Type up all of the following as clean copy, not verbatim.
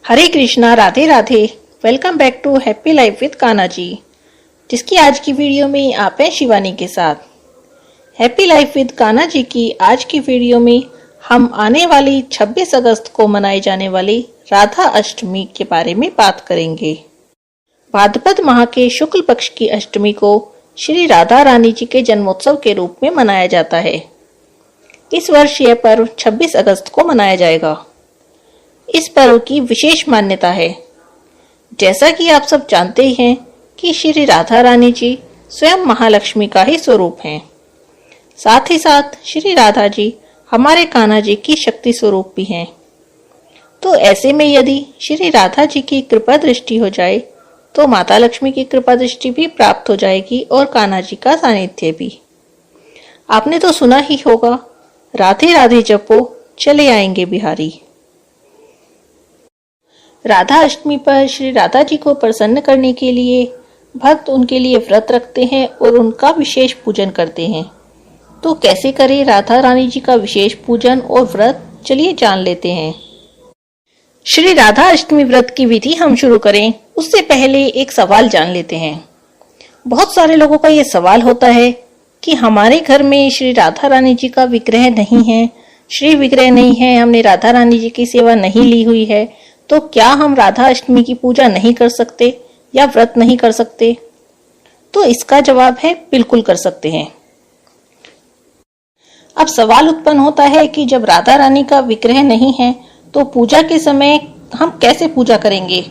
Hare Krishna, Radhe Radhe. Welcome back to happy life with Kanha ji, जिसकी आज की वीडियो में आप हैं शिवानी के साथ। हैप्पी लाइफ विद कान्हा जी की आज की वीडियो में हम आने वाली 26 अगस्त को मनाए जाने वाली राधा अष्टमी के बारे में बात करेंगे। भाद्रपद माह के शुक्ल पक्ष की अष्टमी को श्री राधा रानी जी के जन्मोत्सव के रूप में मनाया जाता है। इस वर्ष यह पर्व 26 अगस्त को मनाया जाएगा। इस पर्व की विशेष मान्यता है। जैसा कि आप सब जानते ही हैं कि श्री राधा रानी जी स्वयं महालक्ष्मी का ही स्वरूप हैं। साथ ही साथ श्री राधा जी हमारे कान्हा जी की शक्ति स्वरूप भी हैं। तो ऐसे में यदि श्री राधा जी की कृपा दृष्टि हो जाए तो माता लक्ष्मी की कृपा दृष्टि भी प्राप्त हो जाएगी और कान्हा जी का सानिध्य भी। आपने तो सुना ही होगा, राधे राधे जपो चले आएंगे बिहारी। राधा अष्टमी पर श्री राधा जी को प्रसन्न करने के लिए भक्त उनके लिए व्रत रखते हैं और उनका विशेष पूजन करते हैं। तो कैसे करें राधा रानी जी का विशेष पूजन और व्रत, चलिए जान लेते हैं। श्री राधा अष्टमी व्रत की विधि हम शुरू करें उससे पहले एक सवाल जान लेते हैं। बहुत सारे लोगों का ये सवाल होता है कि हमारे घर में श्री राधा रानी जी का विग्रह नहीं है, श्री विग्रह नहीं है, हमने राधा रानी जी की सेवा नहीं ली हुई है, तो क्या हम राधा अष्टमी की पूजा नहीं कर सकते या व्रत नहीं कर सकते? तो इसका जवाब है बिल्कुल कर सकते हैं। अब सवाल उत्पन्न होता है कि जब राधा रानी का विग्रह नहीं है तो पूजा के समय हम कैसे पूजा करेंगे?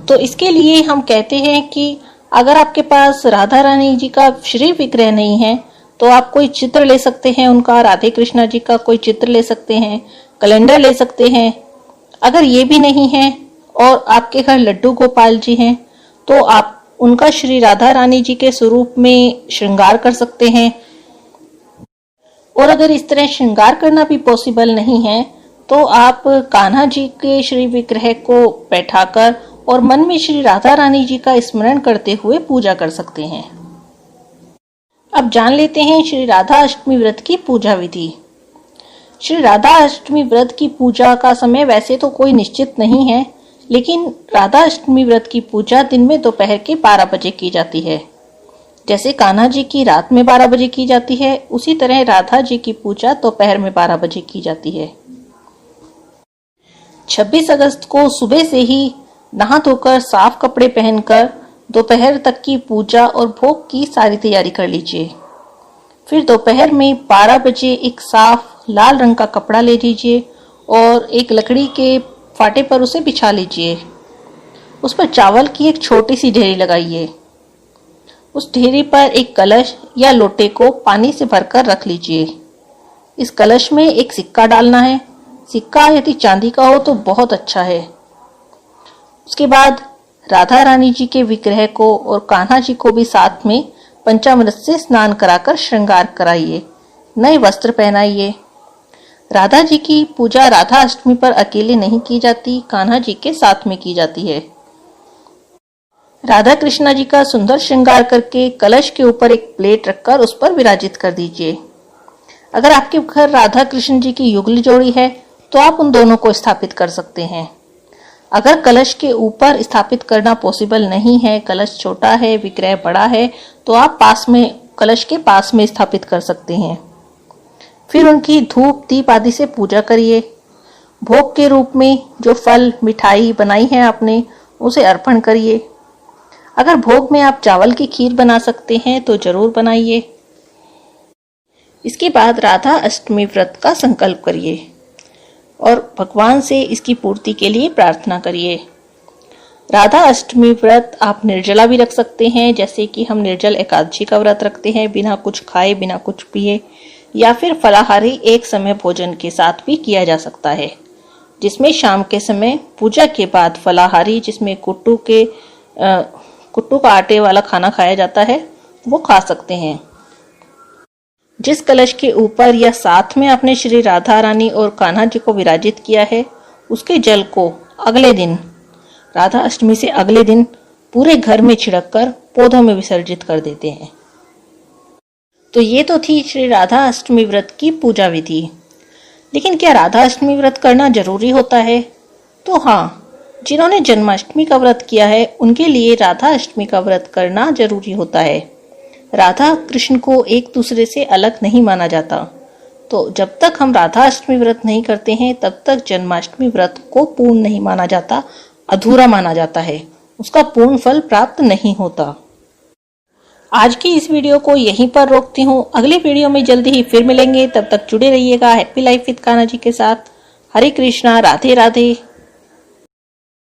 तो इसके लिए हम कहते हैं कि अगर आपके पास राधा रानी जी का श्री विग्रह नहीं है तो आप कोई चित्र ले सकते हैं उनका, राधे कृष्णा जी का कोई चित्र ले सकते हैं, कैलेंडर ले सकते हैं। अगर ये भी नहीं है और आपके घर लड्डू गोपाल जी हैं तो आप उनका श्री राधा रानी जी के स्वरूप में श्रृंगार कर सकते हैं। और अगर इस तरह श्रृंगार करना भी पॉसिबल नहीं है तो आप कान्हा जी के श्री विग्रह को बैठाकर और मन में श्री राधा रानी जी का स्मरण करते हुए पूजा कर सकते हैं। अब जान लेते हैं श्री राधा अष्टमी व्रत की पूजा विधि। श्री राधा अष्टमी व्रत की पूजा का समय वैसे तो कोई निश्चित नहीं है, लेकिन राधा अष्टमी व्रत की पूजा दिन में दोपहर के 12 बजे की जाती है। जैसे कान्हा जी की रात में 12 बजे की जाती है, उसी तरह राधा जी की पूजा दोपहर में 12 बजे की जाती है। 26 अगस्त को सुबह से ही नहा धोकर साफ कपड़े पहनकर दोपहर तक की पूजा और भोग की सारी तैयारी कर लीजिए। फिर दोपहर में 12 बजे एक साफ लाल रंग का कपड़ा ले लीजिए और एक लकड़ी के फाटे पर उसे बिछा लीजिए। उस पर चावल की एक छोटी सी ढेरी लगाइए। उस ढेरी पर एक कलश या लोटे को पानी से भरकर रख लीजिए। इस कलश में एक सिक्का डालना है। सिक्का यदि चांदी का हो तो बहुत अच्छा है। उसके बाद राधा रानी जी के विग्रह को और कान्हा जी को भी साथ में पंचामृत से स्नान कराकर श्रृंगार कराइए, नए वस्त्र पहनाइए। राधा जी की पूजा राधा अष्टमी पर अकेले नहीं की जाती, कान्हा जी के साथ में की जाती है। राधा कृष्णा जी का सुंदर श्रृंगार करके कलश के ऊपर एक प्लेट रखकर उस पर विराजित कर दीजिए। अगर आपके घर राधा कृष्ण जी की युगल जोड़ी है तो आप उन दोनों को स्थापित कर सकते हैं। अगर कलश के ऊपर स्थापित करना पॉसिबल नहीं है, कलश छोटा है, विग्रह बड़ा है, तो आप पास में कलश के पास में स्थापित कर सकते हैं। फिर उनकी धूप दीप आदि से पूजा करिए। भोग के रूप में जो फल मिठाई बनाई है आपने उसे अर्पण करिए। अगर भोग में आप चावल की खीर बना सकते हैं तो जरूर बनाइए। इसके बाद राधा अष्टमी व्रत का संकल्प करिए और भगवान से इसकी पूर्ति के लिए प्रार्थना करिए। राधा अष्टमी व्रत आप निर्जला भी रख सकते हैं, जैसे कि हम निर्जल एकादशी का व्रत रखते हैं, बिना कुछ खाए बिना कुछ पिए, या फिर फलाहारी एक समय भोजन के साथ भी किया जा सकता है, जिसमें शाम के समय पूजा के बाद फलाहारी, जिसमें कुट्टू का आटे वाला खाना खाया जाता है, वो खा सकते हैं। जिस कलश के ऊपर या साथ में आपने श्री राधा रानी और कान्हा जी को विराजित किया है, उसके जल को अगले दिन, राधा अष्टमी से अगले दिन, पूरे घर में छिड़ककर पौधों में विसर्जित कर देते हैं। तो ये तो थी श्री राधा अष्टमी व्रत की पूजा विधि। लेकिन क्या राधा अष्टमी व्रत करना जरूरी होता है? तो हाँ, जिन्होंने जन्माष्टमी का व्रत किया है उनके लिए राधा अष्टमी का व्रत करना जरूरी होता है। राधा कृष्ण को एक दूसरे से अलग नहीं माना जाता, तो जब तक हम राधा अष्टमी व्रत नहीं करते हैं तब तक जन्माष्टमी व्रत को पूर्ण नहीं माना जाता, अधूरा माना जाता है, उसका पूर्ण फल प्राप्त नहीं होता। आज की इस वीडियो को यहीं पर रोकती हूँ। अगली वीडियो में जल्दी ही फिर मिलेंगे, तब तक जुड़े रहिएगा हैप्पी लाइफ विद कान्हा जी के साथ। हरे कृष्णा, राधे राधे।